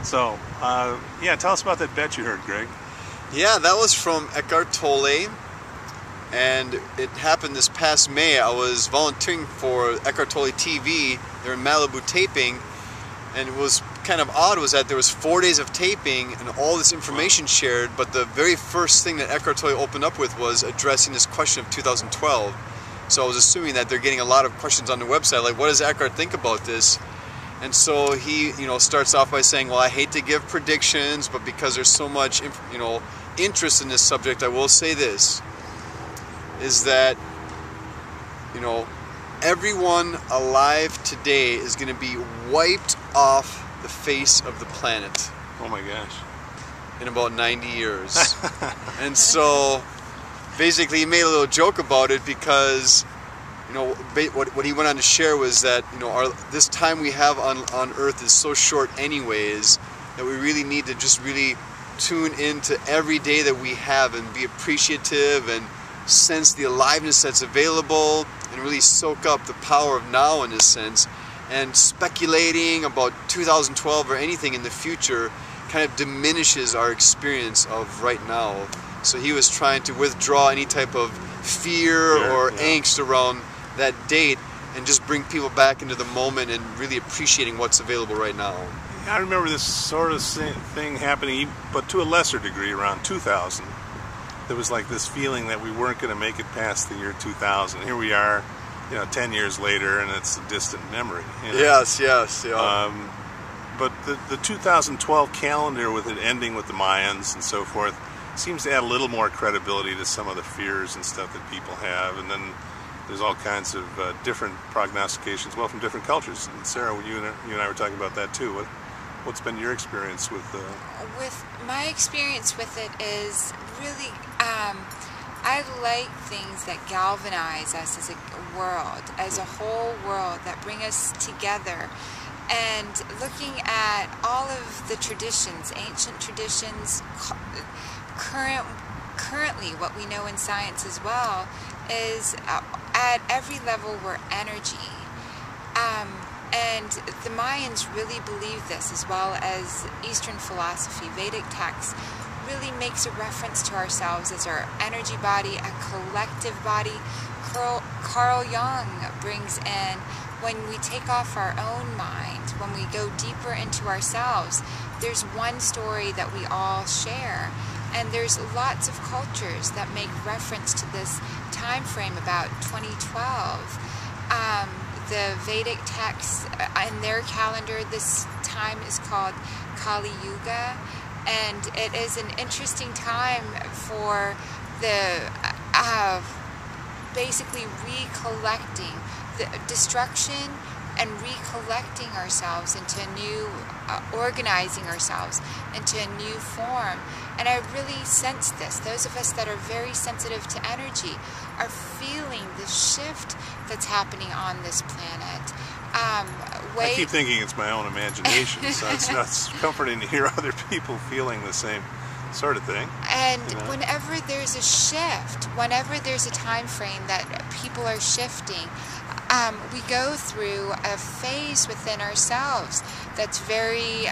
So, yeah, tell us about that bet you heard, Greg. Yeah, that was from Eckhart Tolle, and it happened this past May. I was volunteering for Eckhart Tolle TV. They're in Malibu taping, and it was kind of odd was that there was 4 days of taping and all this information shared, but the very first thing that Eckhart Tolle opened up with was addressing this question of 2012. So I was assuming that they're getting a lot of questions on the website, like, what does Eckhart think about this? And so he, starts off by saying, well, I hate to give predictions, but because there's so much, interest in this subject, I will say this, is that, everyone alive today is going to be wiped off the face of the planet. Oh my gosh. In about 90 years. And so, basically he made a little joke about it because, what he went on to share was that, this time we have on Earth is so short anyways, that we really need to just really tune into every day that we have and be appreciative and sense the aliveness that's available and really soak up the power of now in this sense. And speculating about 2012 or anything in the future kind of diminishes our experience of right now. So he was trying to withdraw any type of fear or angst around that date and just bring people back into the moment and really appreciating what's available right now. I remember this sort of thing happening, but to a lesser degree, around 2000. There was like this feeling that we weren't going to make it past the year 2000. Here we are, 10 years later, and it's a distant memory. Yes. But the 2012 calendar, with it ending with the Mayans and so forth, seems to add a little more credibility to some of the fears and stuff that people have. And then there's all kinds of different prognostications, well, from different cultures. And Sarah, you and I were talking about that too. What's been your experience with With my experience with it is really, I like things that galvanize us as a world, as a whole world, that bring us together. And looking at all of the traditions, ancient traditions, currently what we know in science as well, is at every level we're energy. And the Mayans really believe this, as well as Eastern philosophy. Vedic texts really makes a reference to ourselves as our energy body, a collective body. Carl Jung brings in, when we take off our own mind, when we go deeper into ourselves, there's one story that we all share. And there's lots of cultures that make reference to this time frame about 2012. The Vedic texts in their calendar, this time is called Kali Yuga, and it is an interesting time for the basically recollecting the destruction and recollecting ourselves into a new, organizing ourselves into a new form. And I really sense this. Those of us that are very sensitive to energy are feeling the shift that's happening on this planet. I keep thinking it's my own imagination, so it's not comforting to hear other people feeling the same sort of thing. And whenever there's a shift, whenever there's a time frame that people are shifting, we go through a phase within ourselves that's very